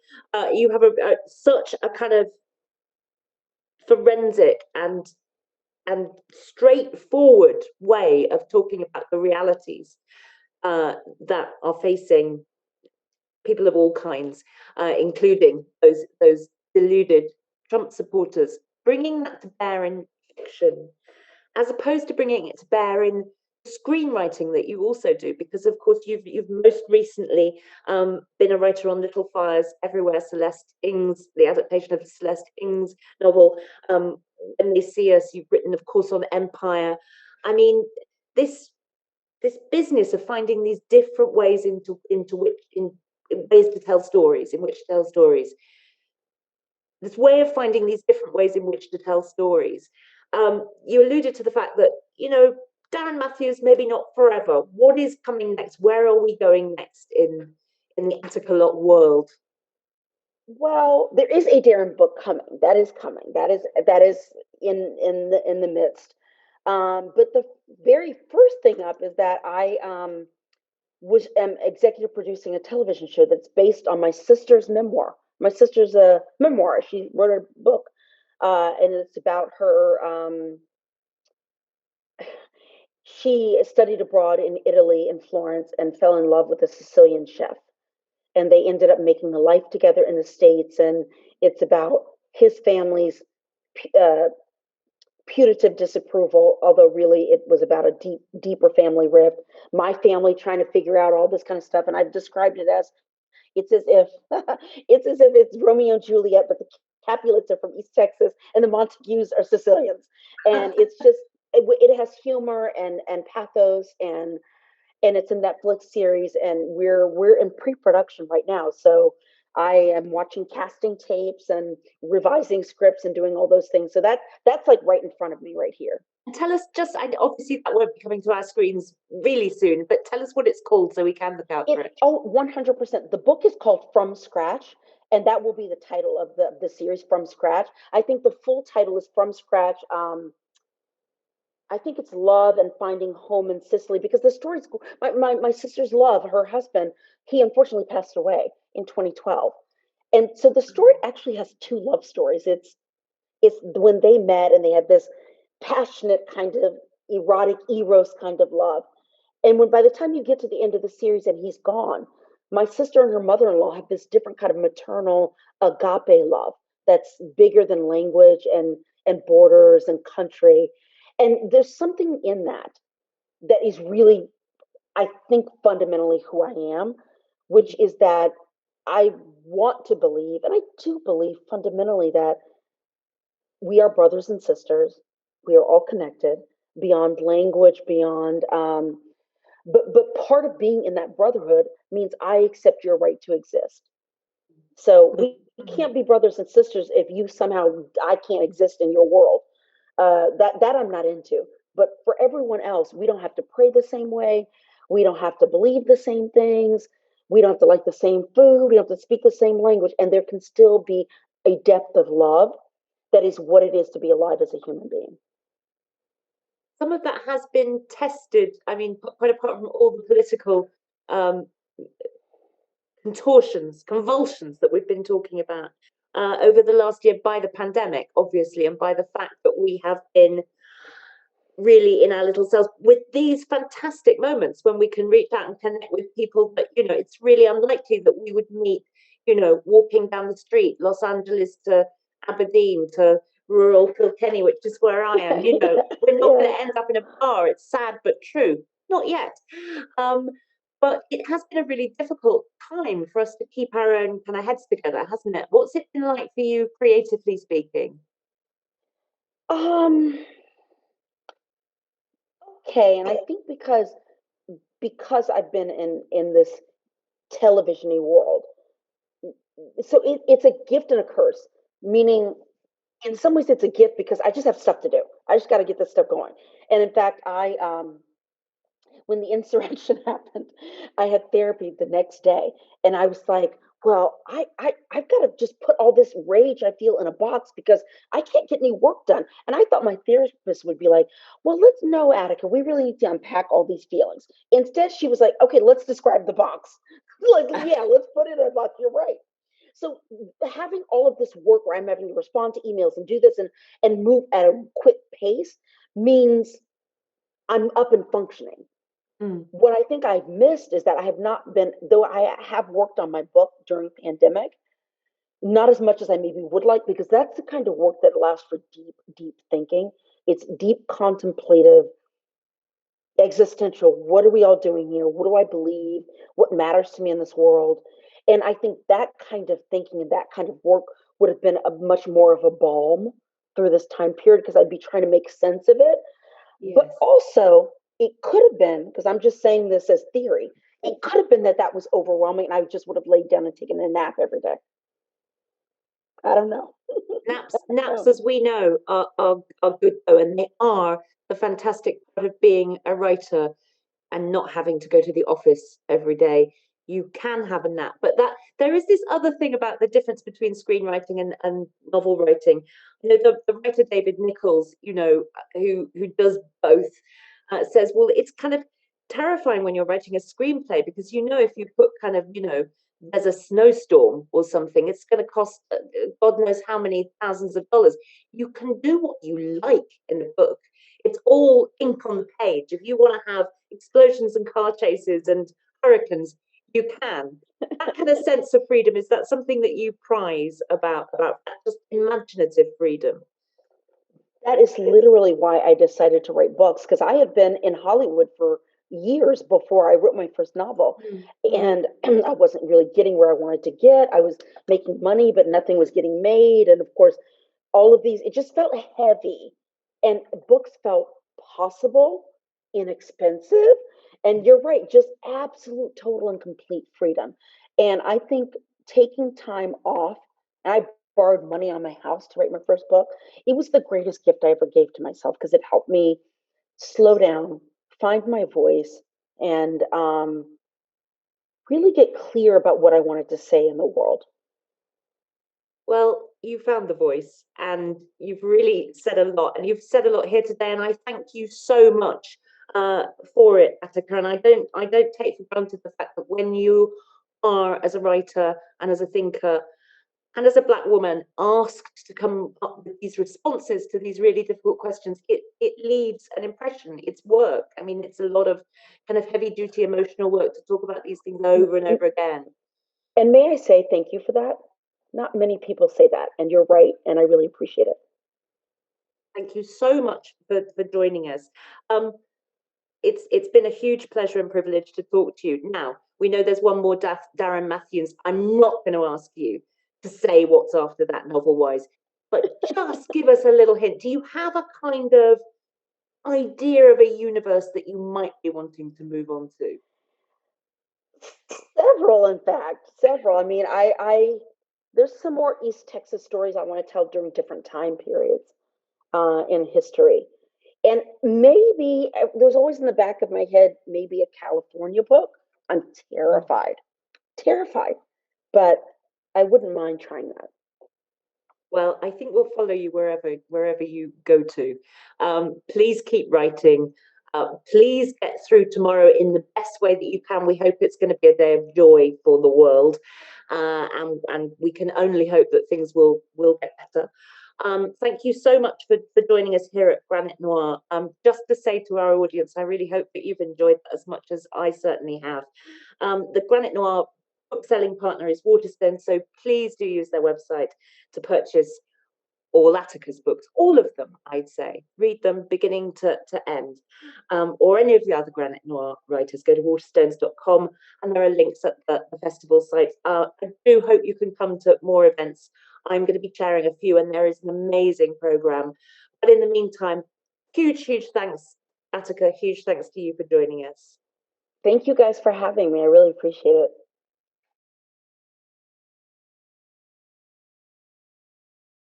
You have such a kind of forensic and straightforward way of talking about the realities that are facing people of all kinds, including those deluded Trump supporters, bringing that to bear in fiction, as opposed to bringing it to bear in screenwriting that you also do, because of course you've most recently been a writer on Little Fires Everywhere, Celeste Ng's, the adaptation of Celeste Ng's novel. When They See Us, you've written, of course, on Empire. I mean, this business of finding these different ways in ways to tell stories, in which to tell stories. this way of finding these different ways in which to tell stories. You alluded to the fact that, Darren Matthews, maybe not forever. What is coming next? Where are we going next in the Attica Locke world? Well, there is a Darren book coming. That is coming. That is in the midst. But the very first thing up is that I am executive producing a television show that's based on my sister's memoir. My sister's a memoir. She wrote a book, and it's about her. She studied abroad in Italy, in Florence, and fell in love with a Sicilian chef. And they ended up making a life together in the States. And it's about his family's uh, putative disapproval, although really it was about a deeper family rift. My family trying to figure out all this kind of stuff. And I've described it as it's as if it's Romeo and Juliet, but the Capulets are from East Texas and the Montagues are Sicilians. And it's just it has humor and pathos, and it's a Netflix series, and we're in pre-production right now. So I am watching casting tapes and revising scripts and doing all those things. So that's like right in front of me right here. Tell us obviously that won't be coming to our screens really soon, but tell us what it's called so we can look out for it. Oh, 100%. The book is called From Scratch, and that will be the title of the series, From Scratch. I think the full title is From Scratch. I think it's Love and Finding Home in Sicily, because the story's my sister's love, her husband, he unfortunately passed away in 2012. And so the story actually has two love stories. It's when they met and they had this passionate kind of erotic eros kind of love. And when by the time you get to the end of the series and he's gone, my sister and her mother-in-law have this different kind of maternal agape love that's bigger than language and borders and country. And there's something in that is really, I think, fundamentally who I am, which is that I want to believe, and I do believe fundamentally, that we are brothers and sisters. We are all connected beyond language, beyond. But part of being in that brotherhood means I accept your right to exist. So we can't be brothers and sisters if you somehow I can't exist in your world. That I'm not into. But for everyone else, we don't have to pray the same way. We don't have to believe the same things. We don't have to like the same food. We don't have to speak the same language. And there can still be a depth of love that is what it is to be alive as a human being. Some of that has been tested. I mean, quite apart from all the political contortions, convulsions that we've been talking about over the last year by the pandemic, obviously, and by the fact that we have been really in our little selves with these fantastic moments when we can reach out and connect with people that, it's really unlikely that we would meet, walking down the street, Los Angeles to Aberdeen to rural Kilkenny, which is where I am. We're not going to end up in a bar. It's sad but true. Not yet. But it has been a really difficult time for us to keep our own kind of heads together, hasn't it? What's it been like for you, creatively speaking? Okay, and I think because I've been in this televisiony world, so it's a gift and a curse. Meaning, in some ways, it's a gift because I just have stuff to do. I just got to get this stuff going. And in fact, when the insurrection happened, I had therapy the next day, and I was like, well, I've got to just put all this rage I feel in a box because I can't get any work done. And I thought my therapist would be like, well, let's know, Attica, we really need to unpack all these feelings. Instead, she was like, okay, let's describe the box. Like, yeah, let's put it in a box. You're right. So having all of this work where I'm having to respond to emails and do this and move at a quick pace means I'm up and functioning. What I think I've missed is that I have not been, though I have worked on my book during pandemic, not as much as I maybe would like, because that's the kind of work that allows for deep, deep thinking. It's deep contemplative, existential. What are we all doing here? What do I believe? What matters to me in this world? And I think that kind of thinking and that kind of work would have been a much more of a balm through this time period because I'd be trying to make sense of it. Yes. But also, it could have been, because I'm just saying this as theory, it could have been that was overwhelming and I just would have laid down and taken a nap every day. I don't know. Naps, as we know, are good though, and they are the fantastic part of being a writer and not having to go to the office every day. You can have a nap, but that there is this other thing about the difference between screenwriting and novel writing. The writer David Nichols, who does both, says, well, it's kind of terrifying when you're writing a screenplay because if you put kind of there's a snowstorm or something, it's going to cost God knows how many thousands of dollars. You can do what you like in the book. It's all ink on the page. If you want to have explosions and car chases and hurricanes, you can. That kind of sense of freedom, is that something that you prize about just imaginative freedom? That is literally why I decided to write books, because I had been in Hollywood for years before I wrote my first novel. And I wasn't really getting where I wanted to get. I was making money, but nothing was getting made. And of course, all of these, it just felt heavy. And books felt possible, inexpensive. And you're right, just absolute, total, and complete freedom. And I think taking time off, and I borrowed money on my house to write my first book. It was the greatest gift I ever gave to myself because it helped me slow down, find my voice, and really get clear about what I wanted to say in the world. Well, you found the voice and you've really said a lot, and you've said a lot here today, and I thank you so much for it, Attica. And I don't take for granted the fact that when you are, as a writer and as a thinker and as a Black woman, asked to come up with these responses to these really difficult questions, it leaves an impression. It's work. I mean, it's a lot of kind of heavy duty emotional work to talk about these things over and over again. And may I say thank you for that? Not many people say that, and you're right, and I really appreciate it. Thank you so much for joining us. It's been a huge pleasure and privilege to talk to you. Now, we know there's one more Darren Matthews. I'm not going to ask you to say what's after that novel-wise, but just give us a little hint. Do you have a kind of idea of a universe that you might be wanting to move on to? Several, in fact, several. I mean, I there's some more East Texas stories I want to tell during different time periods in history. And maybe there's always in the back of my head, maybe a California book. I'm terrified, terrified, but I wouldn't mind trying that. Well, I think we'll follow you wherever you go to. Please keep writing. Please get through tomorrow in the best way that you can. We hope it's going to be a day of joy for the world, and we can only hope that things will get better. Thank you so much for joining us here at Granite Noir. Just to say to our audience, I really hope that you've enjoyed that as much as I certainly have. The Granite Noir book-selling partner is Waterstone, so please do use their website to purchase all Attica's books, all of them, I'd say. Read them beginning to end. Or any of the other Granite Noir writers. Go to waterstones.com, and there are links at the festival sites. I do hope you can come to more events. I'm going to be chairing a few, and there is an amazing program. But in the meantime, huge thanks, Attica. Huge thanks to you for joining us. Thank you guys for having me. I really appreciate it.